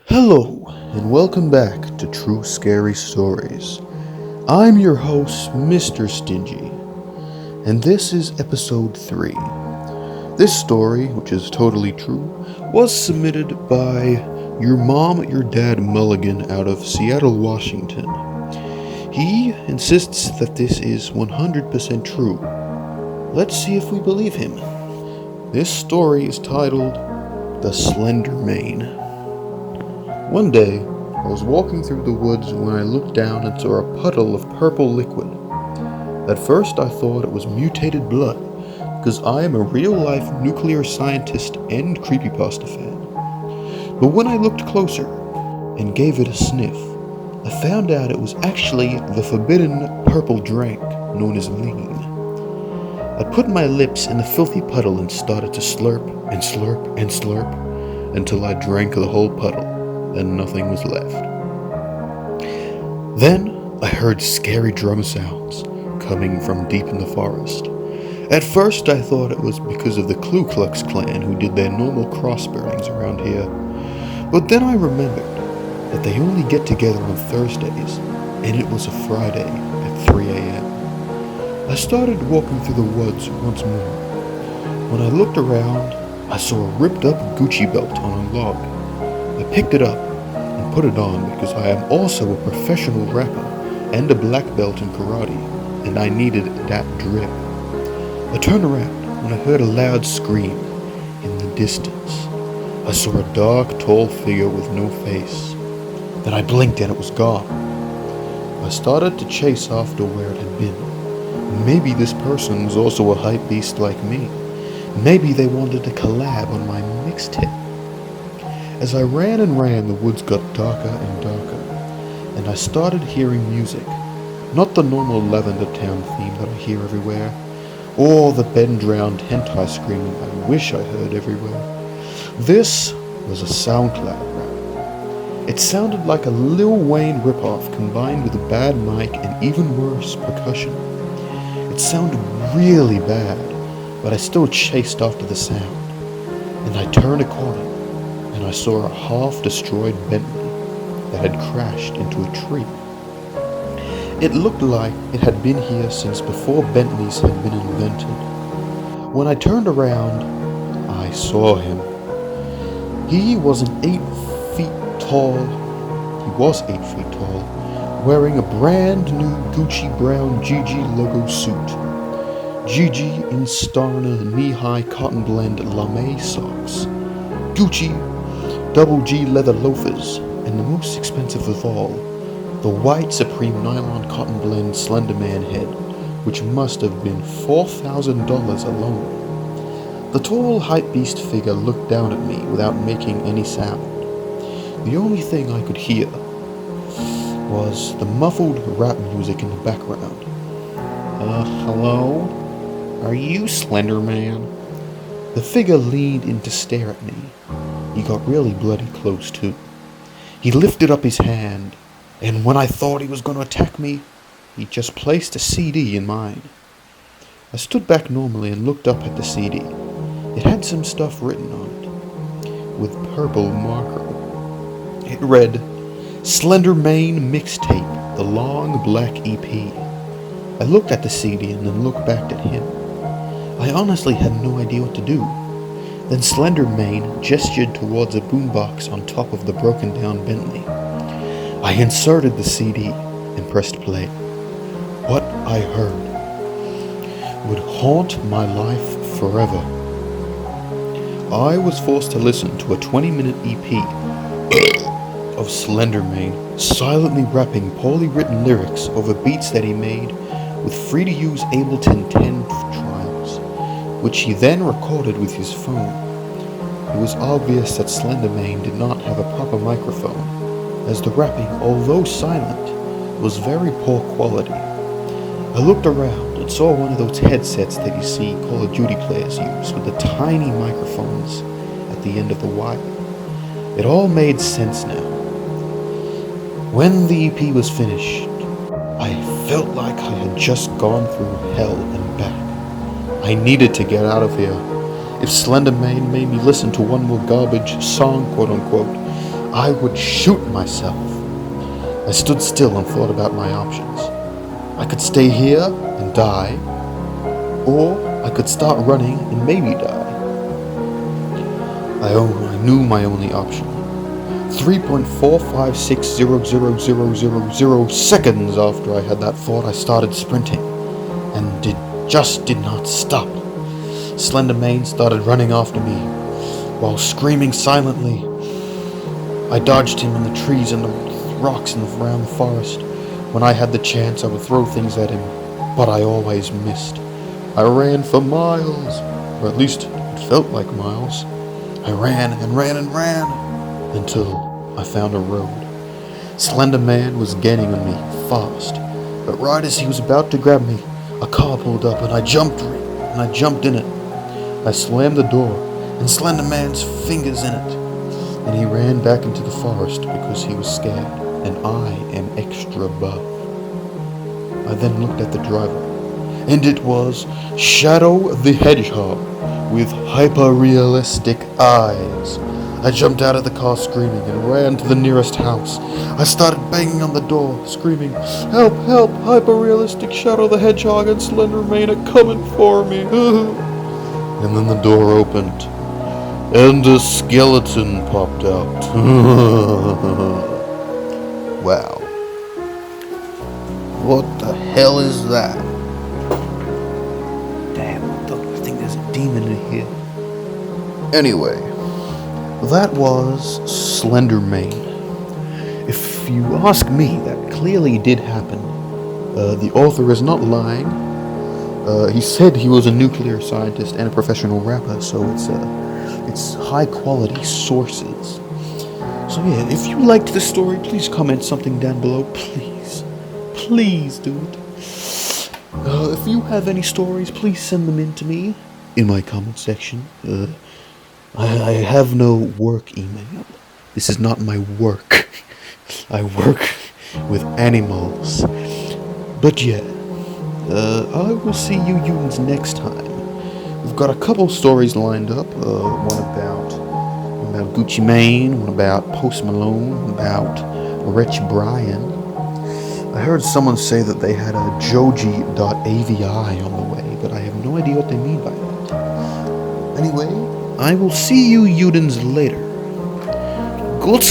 Hello, and welcome back to True Scary Stories. I'm your host, Mr. Stingy, and this is episode 3. This story, which is totally true, was submitted by your mom, your dad Mulligan out of Seattle, Washington. He insists that this is 100% true. Let's see if we believe him. This story is titled The SlenderMane. One day, I was walking through the woods when I looked down and saw a puddle of purple liquid. At first I thought it was mutated blood, because I am a real-life nuclear scientist and Creepypasta fan. But when I looked closer and gave it a sniff, I found out it was actually the forbidden purple drink known as lean. I put my lips in the filthy puddle and started to slurp and slurp and slurp until I drank the whole puddle. And nothing was left. Then I heard scary drum sounds coming from deep in the forest. At first I thought it was because of the Ku Klux Klan who did their normal cross burnings around here. But then I remembered that they only get together on Thursdays, and it was a Friday at 3 a.m. I started walking through the woods once more. When I looked around, I saw a ripped up Gucci belt on a log. I picked it up and put it on because I am also a professional rapper and a black belt in karate, and I needed that drip. I turned around when I heard a loud scream in the distance. I saw a dark, tall figure with no face. Then I blinked and it was gone. I started to chase after where it had been. Maybe this person was also a hype beast like me. Maybe they wanted to collab on my mixtape. As I ran and ran, the woods got darker and darker, and I started hearing music. Not the normal Lavender Town theme that I hear everywhere, or the bend-drowned hentai screaming I wish I heard everywhere. This was a SoundCloud rap. It sounded like a Lil Wayne ripoff combined with a bad mic and even worse percussion. It sounded really bad, but I still chased after the sound, and I turned a corner. And I saw a half-destroyed Bentley that had crashed into a tree. It looked like it had been here since before Bentleys had been invented. When I turned around, I saw him. He was 8 feet tall. He was 8 feet tall, wearing a brand new Gucci brown GG logo suit. GG Instana knee-high cotton blend lame socks. Gucci double G leather loafers, and the most expensive of all, the white Supreme nylon cotton blend Slenderman head, which must have been $4,000 alone. The tall hype beast figure looked down at me without making any sound. The only thing I could hear was the muffled rap music in the background. Hello? Are you Slenderman? The figure leaned in to stare at me. He got really bloody close too. He lifted up his hand, and when I thought he was going to attack me, he just placed a CD in mine. I stood back normally and looked up at the CD. It had some stuff written on it, with purple marker. It read, Slenderman Mixtape, the long black EP. I looked at the CD and then looked back at him. I honestly had no idea what to do. Then SlenderMane gestured towards a boombox on top of the broken down Bentley. I inserted the CD and pressed play. What I heard would haunt my life forever. I was forced to listen to a 20-minute EP of SlenderMane silently rapping poorly written lyrics over beats that he made with free-to-use Ableton 10 trials, which he then recorded with his phone. It was obvious that SlenderMane did not have a proper microphone, as the rapping, although silent, was very poor quality. I looked around and saw one of those headsets that you see Call of Duty players use with the tiny microphones at the end of the wire. It all made sense now. When the EP was finished, I felt like I had just gone through hell and back. I needed to get out of here. If SlenderMane made me listen to one more garbage song, quote-unquote, I would shoot myself. I stood still and thought about my options. I could stay here and die, or I could start running and maybe die. I knew my only option. 3.4560000 seconds after I had that thought, I started sprinting, and just did not stop. SlenderMane started running after me, while screaming silently. I dodged him in the trees and the rocks around the forest. When I had the chance, I would throw things at him, but I always missed. I ran for miles, or at least it felt like miles. I ran and ran and ran, until I found a road. SlenderMane was gaining on me fast, but right as he was about to grab me, a car pulled up and I jumped in it. I slammed the door, and SlenderMane's fingers in it, and he ran back into the forest because he was scared, and I am extra buff. I then looked at the driver, and it was Shadow the Hedgehog with hyper-realistic eyes. I jumped out of the car screaming and ran to the nearest house. I started banging on the door, screaming, "Help, help, hyper-realistic Shadow the Hedgehog and SlenderMane are coming for me." And then the door opened, and a skeleton popped out. Wow. What the hell is that? Damn, I think there's a demon in here. Anyway, that was SlenderMane. If you ask me, that clearly did happen. The author is not lying. He said he was a nuclear scientist and a professional rapper, so it's high quality sources. So yeah, if you liked this story, please comment something down below, please. Please do it. If you have any stories, please send them in to me in my comment section. I have no work email. This is not my work. I work with animals. But yeah, I will see you humans next time. We've got a couple stories lined up. One about Gucci Mane, one about Post Malone, one about Rich Brian. I heard someone say that they had a Joji.avi on the way, but I have no idea what they mean by that. Anyway, I will see you Udens later. Good